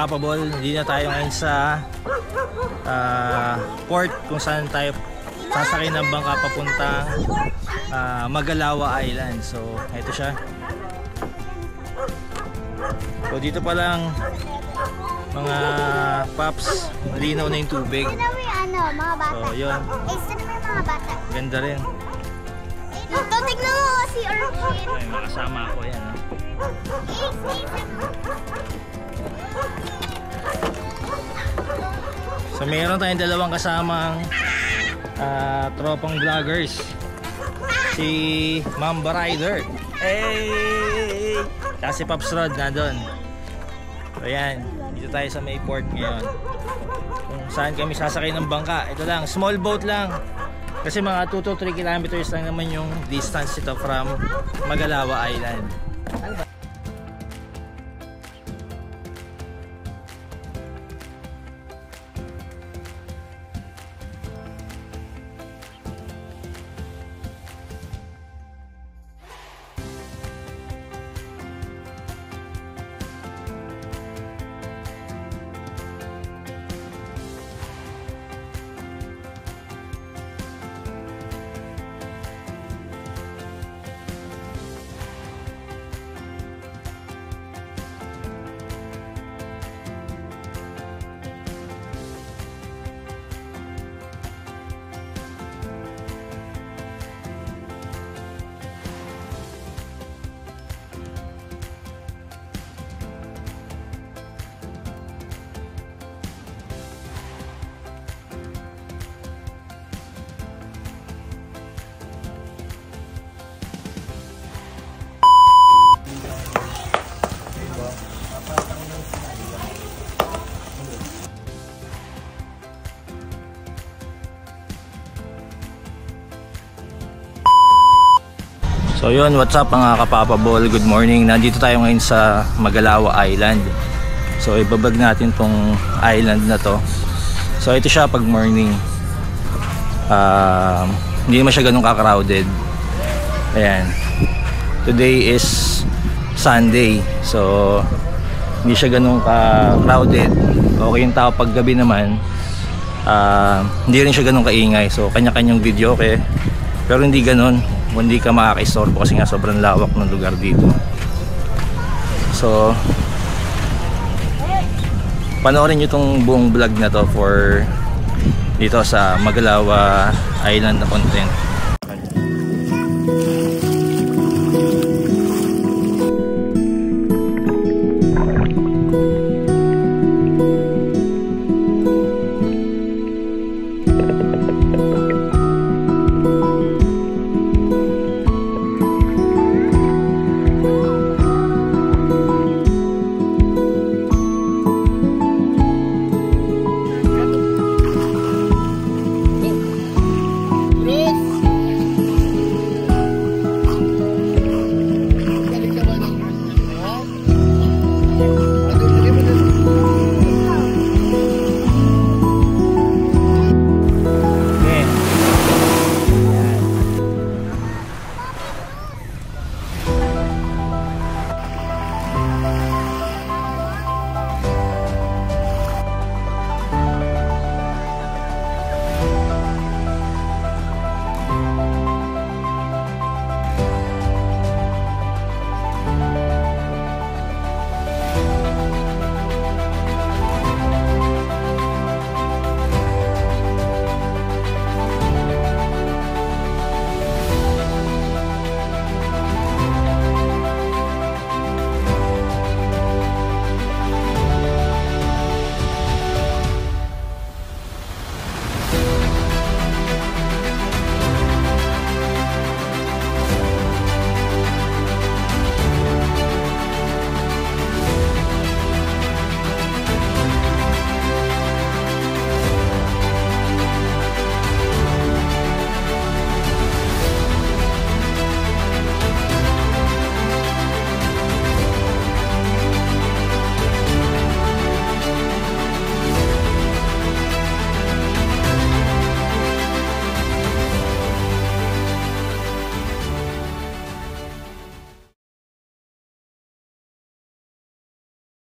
kapapabol, hindi na tayo ngayon sa port kung saan tayo sasakay ng bangka papuntang Magalawa Island. So ito siya. So dito pa lang mga paps, malinaw na yung tubig. Mga bata. So yun. Mga bata. Ganda rin. Ito, tignan mo si Orchid. Ay, makasama ako yan. So mayroon tayong dalawang kasamang tropang vloggers. Si Mamba Rider. Hey! Kasi Pops Rod na doon. So yan, dito tayo sa may port ngayon. Kung saan kami sasakay ng bangka. Ito lang, small boat lang. Kasi mga 2 to 3 kilometers lang naman yung distance ito from Magalawa Island. So yun, what's up mga kapapabol, good morning. Nandito tayo ngayon sa Magalawa Island. So ibabag natin tong island na to. So ito siya pag morning. Hindi naman siya ganun ka-crowded. Ayan. Today is Sunday. So hindi siya ganun ka-crowded. Okay yung tao pag gabi naman. Hindi rin siya ganun kaingay. So kanya-kanyang video okay. Pero hindi ganun. Hindi ka makaka-istorbo kasi nga sobrang lawak ng lugar dito. So panoorin nyo itong buong vlog na to for dito sa Magalawa Island na content.